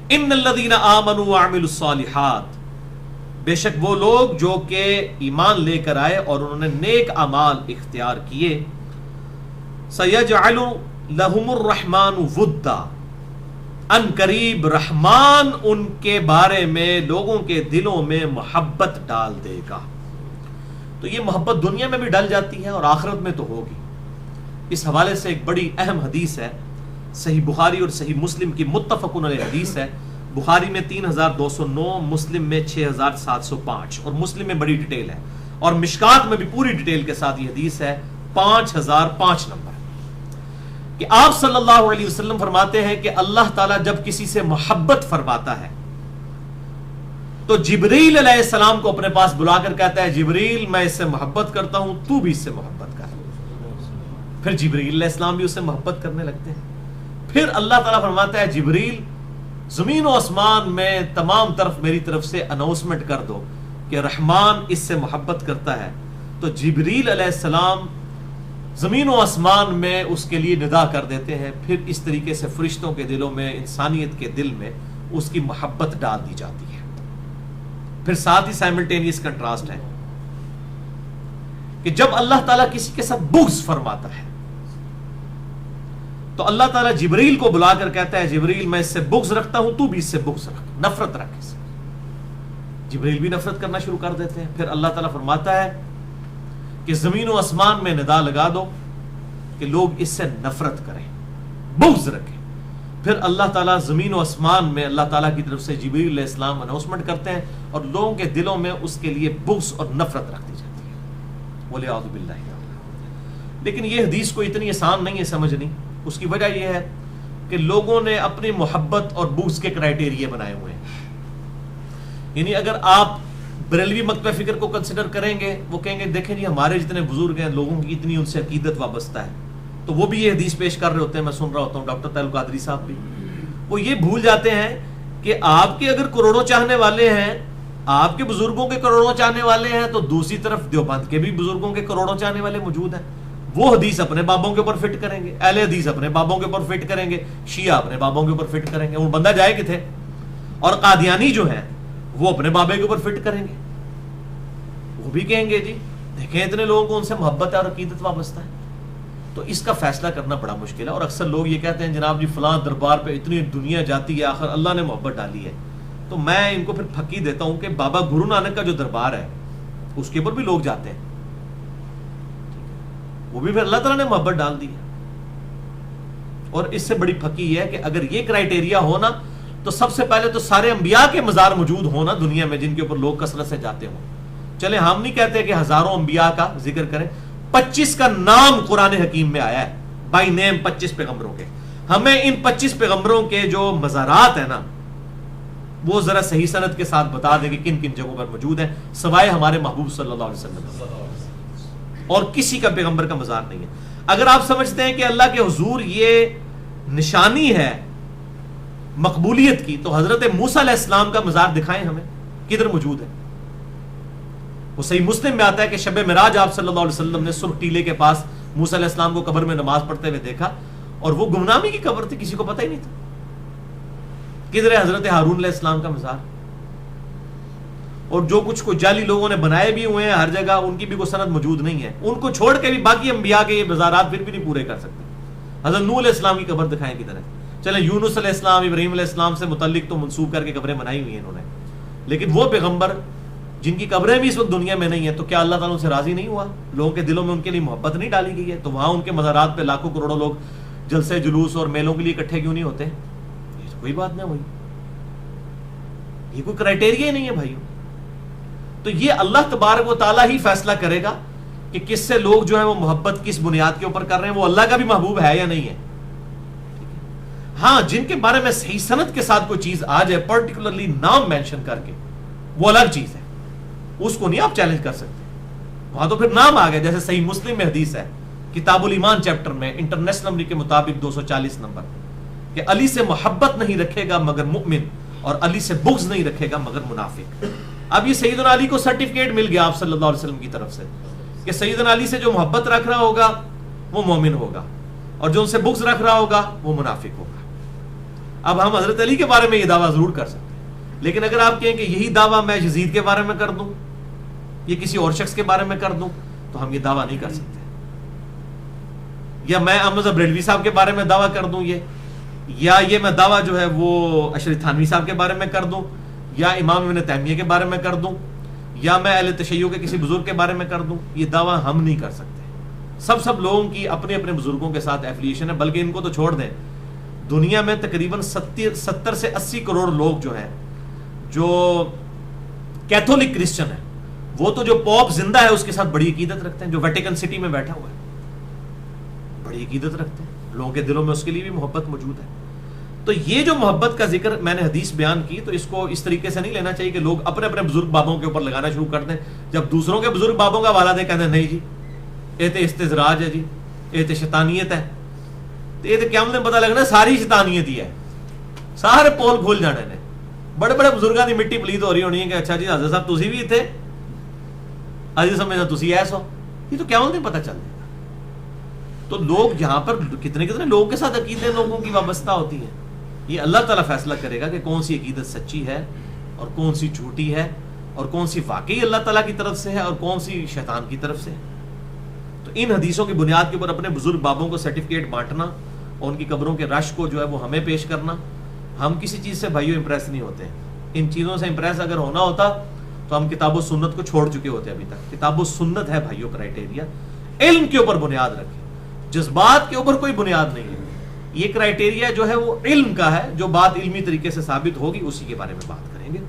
ان الذین آمنوا وعملوا الصالحات، بے شک وہ لوگ جو کہ ایمان لے کر آئے اور انہوں نے نیک اعمال اختیار کیے، سیجعل لہم الرحمن ودا، ان قریب رحمان ان کے بارے میں لوگوں کے دلوں میں محبت ڈال دے گا۔ تو یہ محبت دنیا میں بھی ڈل جاتی ہے اور آخرت میں تو ہوگی۔ اس حوالے سے ایک بڑی اہم حدیث ہے، صحیح بخاری اور صحیح مسلم کی متفقن علیہ حدیث ہے۔ بخاری میں 3209، مسلم میں 6705، اور مسلم میں بڑی ڈیٹیل ہے، اور مشکات میں بھی پوری ڈیٹیل کے ساتھ یہ حدیث ہے 5005 نمبر، کہ آپ صلی اللہ علیہ وسلم فرماتے ہیں کہ اللہ تعالیٰ جب کسی سے محبت فرماتا ہے تو جبریل علیہ السلام کو اپنے پاس بلا کر کہتا ہے، جبریل میں اس سے محبت کرتا ہوں، تو بھی اس سے محبت کر۔ پھر جبریل علیہ السلام بھی اس سے محبت کرنے لگتے ہیں۔ پھر اللہ تعالیٰ فرماتا ہے، جبریل زمین و آسمان میں تمام طرف میری طرف سے اناؤنسمنٹ کر دو کہ رحمان اس سے محبت کرتا ہے۔ تو جبریل علیہ السلام زمین و آسمان میں اس کے لیے ندا کر دیتے ہیں۔ پھر اس طریقے سے فرشتوں کے دلوں میں، انسانیت کے دل میں اس کی محبت ڈال دی جاتی ہے۔ پھر ساتھ ہی سائملٹینیس کنٹراسٹ ہے کہ جب اللہ تعالیٰ کسی کے ساتھ بغض فرماتا ہے تو اللہ تعالیٰ جبریل کو بلا کر کہتا ہے، جبریل میں اس سے بغض رکھتا ہوں، تو بھی اس سے بغض رکھ، نفرت رکھ اس سے۔ جبریل بھی نفرت کرنا شروع کر دیتے ہیں۔ پھر اللہ تعالیٰ فرماتا ہے کہ زمین و آسمان میں ندا لگا دو کہ لوگ اس سے نفرت کریں، بغض رکھیں۔ پھر اللہ تعالیٰ زمین و آسمان میں اللہ تعالیٰ کی طرف سے جبریل علیہ السلام اناؤنسمنٹ کرتے ہیں، اور لوگوں کے دلوں میں اس کے لیے بغض اور نفرت رکھ دی جاتی ہے۔ وَلِعَوْذُ بِاللَّهِ۔ لیکن یہ حدیث کو اتنی آسان نہیں ہے سمجھنی۔ اس کی وجہ یہ ہے کہ لوگوں نے اپنی محبت اور بغض کے کرائیٹیریا بنائے ہوئے ہیں۔ یعنی اگر آپ بریلوی مکتبہ فکر کو کنسیڈر کریں گے، وہ کہیں گے دیکھیں جی ہمارے جتنے بزرگ ہیں، لوگوں کی اتنی ان سے عقیدت وابستہ ہے، تو وہ بھی یہ حدیث پیش کر رہے ہوتے ہیں۔ میں سن رہا ہوتا ہوں ڈاکٹر طاہر القادری صاحب بھی، وہ یہ بھول جاتے ہیں کہ آپ کے اگر کروڑوں چاہنے والے ہیں، آپ کے بزرگوں کے کروڑوں چاہنے والے ہیں، تو دوسری طرف دیوبند کے بھی بزرگوں کے کروڑوں چاہنے والے موجود ہیں۔ وہ حدیث اپنے بابوں کے اوپر فٹ کریں گے، اہل حدیث اپنے بابوں کے اوپر فٹ کریں گے، شیعہ اپنے بابوں کے اوپر فٹ کریں گے، وہ بندہ جائے کتنے؟ اور قادیانی جو ہیں وہ اپنے بابے کے اوپر فٹ کریں گے، وہ بھی کہیں گے جی دیکھیں اتنے لوگوں کو ان سے محبت ہے اور عقیدت وابستہ ہے۔ تو اس کا فیصلہ کرنا بڑا مشکل ہے، اور اکثر لوگ یہ کہتے ہیں جناب جی فلاں دربار پہ اتنی دنیا جاتی ہے، آخر اللہ نے محبت ڈالی ہے۔ تو میں ان کو پھر پھکی دیتا ہوں کہ بابا گرو نانک کا جو دربار ہے اس کے اوپر بھی لوگ جاتے ہیں، وہ بھی پھر اللہ تعالیٰ نے محبت ڈال دی ہے۔ اور اس سے بڑی پھکی ہے کہ اگر یہ کرائیٹیریا ہونا تو سب سے پہلے تو سارے انبیاء کے مزار موجود ہونا دنیا میں جن کے اوپر لوگ کثرت سے جاتے ہوں۔ چلے ہم نہیں کہتے کہ ہزاروں انبیاء کا ذکر کریں، 25 کا نام قرآن حکیم میں آیا ہے، بائی نیم 25 پیغمبروں کے۔ ہمیں ان 25 پیغمبروں کے جو مزارات ہیں نا وہ ذرا صحیح سند کے ساتھ بتا دیں کہ کن کن جگہوں پر موجود ہیں، سوائے ہمارے محبوب صلی اللہ علیہ وسلم، اور کسی کا پیغمبر کا مزار نہیں ہے۔ اگر آپ سمجھتے ہیں کہ اللہ کے حضور یہ نشانی ہے مقبولیت کی، تو حضرت موسیٰ علیہ السلام کا مزار دکھائیں ہمیں، کدھر موجود ہے؟ وہ صحیح مسلم میں آتا ہے کہ شب معراج آپ صلی اللہ علیہ وسلم نے سرخ ٹیلے کے پاس موسیٰ علیہ السلام کو قبر میں نماز پڑھتے ہوئے دیکھا، اور وہ گمنامی کی قبر تھی، کسی کو پتہ ہی نہیں تھا۔ کدھر ہے حضرت ہارون علیہ السلام کا مزار؟ اور جو کچھ کو جعلی لوگوں نے بنائے بھی ہوئے ہیں ہر جگہ، ان کی بھی کوئی سند موجود نہیں ہے۔ ان کو چھوڑ کے بھی باقی انبیاء کے یہ مزارات پھر بھی نہیں پورے کر سکتے۔ حضرت نوح علیہ السلام کی قبر دکھائیں کدھر ہے؟ چلے یونس علیہ السلام، ابراہیم علیہ السلام سے متعلق تو منسوب کر کے قبریں بنائی ہوئی ہیں انہوں نے، لیکن وہ پیغمبر جن کی قبریں بھی اس وقت دنیا میں نہیں ہیں، تو کیا اللہ تعالیٰ ان سے راضی نہیں ہوا؟ لوگوں کے دلوں میں ان کے لیے محبت نہیں ڈالی گئی ہے؟ تو وہاں ان کے مزارات پہ لاکھوں کروڑوں لوگ جلسے جلوس اور میلوں کے لیے اکٹھے کیوں نہیں ہوتے؟ یہ تو کوئی بات نہیں ہوئی، یہ کوئی کرائیٹیریا ہی نہیں ہے بھائیوں۔ تو یہ اللہ تبارک و تعالیٰ ہی فیصلہ کرے گا کہ کس سے لوگ جو ہیں وہ محبت کس بنیاد کے اوپر کر رہے ہیں، وہ اللہ کا بھی محبوب ہے یا نہیں ہے۔ ہاں جن کے بارے میں صحیح سند کے ساتھ کوئی چیز آ جائے، پرٹیکولرلی نام مینشن کر کے، وہ الگ چیز ہے، اس کو نہیں آپ چیلنج کر سکتے۔ وہاں تو پھر نام آ گیا، جیسے صحیح مسلم میں حدیث ہے کتاب الایمان چیپٹر میں انٹرنیشنل نمبر کے مطابق 240 نمبر، کہ علی سے محبت نہیں رکھے گا مگر مؤمن، اور علی سے بغض نہیں رکھے گا مگر منافق۔ اب یہ سیدنا علی کو سرٹیفکیٹ مل گیا آپ صلی اللہ علیہ وسلم کی طرف سے کہ سیدنا علی سے جو محبت رکھ رہا ہوگا وہ مومن ہوگا، اور جو ان سے بغض رکھ رہا ہوگا وہ منافق ہوگا۔ اب ہم حضرت علی کے بارے میں یہ دعویٰ ضرور کر سکتے ہیں، لیکن اگر آپ کہیں کہ یہی دعویٰ میں یزید کے بارے میں کر دوں یا کسی اور شخص کے بارے میں کر دوں تو ہم یہ دعویٰ نہیں کر سکتے. یا میں احمد بریلوی صاحب کے بارے میں دعویٰ کر دوں یا یہ میں دعویٰ جو ہے وہ اشرف تھانوی صاحب کے بارے میں کر دوں یا امام ابن تیمیہ کے بارے میں کر دوں یا میں اہل تشیع کے کسی بزرگ کے بارے میں کر دوں، یہ دعویٰ ہم نہیں کر سکتے. سب لوگوں کی اپنے اپنے بزرگوں کے ساتھ ایفیلیشن ہے، بلکہ ان کو تو چھوڑ دیں، دنیا میں تقریباً 70 سے 80 کروڑ لوگ جو ہیں جو کیتھولک کرسچن ہیں، وہ تو جو پوپ زندہ ہے اس کے ساتھ بڑی عقیدت رکھتے ہیں، جو ویٹیکن سٹی میں بیٹھا ہوا ہے بڑی عقیدت رکھتے ہیں، لوگوں کے دلوں میں اس کے لیے بھی محبت موجود ہے. تو یہ جو محبت کا ذکر میں نے حدیث بیان کی تو اس کو اس طریقے سے نہیں لینا چاہیے کہ لوگ اپنے اپنے بزرگ بابوں کے اوپر لگانا شروع کر دیں، جب دوسروں کے بزرگ بابوں کا حوالہ دیں کہتے ہیں نہیں جی یہ تو استزراج ہے، جی یہ تو شیطانیت ہے. تو یہ تو قیامت میں پتہ لگنا ساری شیطانیت ہی ہے، سارے پول کھول جانے نے. بڑے بڑے بزرگاں دی مٹی پلید ہو رہی ہونی ہے کہ اچھا جی حضرت صاحب تسی بھی تھے، عزیز سمجھنا تسی ایسا ہو، یہ تو قیامت میں پتہ چل جائے گا. تو لوگ یہاں پر کتنے لوگوں کے ساتھ عقیدے لوگوں کی وابستہ ہوتی ہیں، یہ اللہ تعالیٰ فیصلہ کرے گا کہ کون سی عقیدت سچی ہے اور کون سی جھوٹی ہے اور کون سی واقعی اللہ تعالیٰ کی طرف سے ہے اور کون سی شیطان کی طرف سے ہے. تو ان حدیثوں کی بنیاد کے اوپر اپنے بزرگ بابوں کو سرٹیفکیٹ بانٹنا اور ان کی قبروں کے رش کو جو ہے وہ ہمیں پیش کرنا، ہم کسی چیز سے بھائیوں امپریس نہیں ہوتے ہیں. ان چیزوں سے امپریس اگر ہونا ہوتا تو ہم کتاب و سنت کو چھوڑ چکے ہوتے. ابھی تک کتاب و سنت ہے بھائیوں کرائٹیریا، علم کے اوپر بنیاد رکھیں، جذبات کے اوپر کوئی بنیاد نہیں ہے. یہ کرائٹیریا جو ہے وہ علم کا ہے، جو بات علمی طریقے سے ثابت ہوگی اسی کے بارے میں بات کریں گے.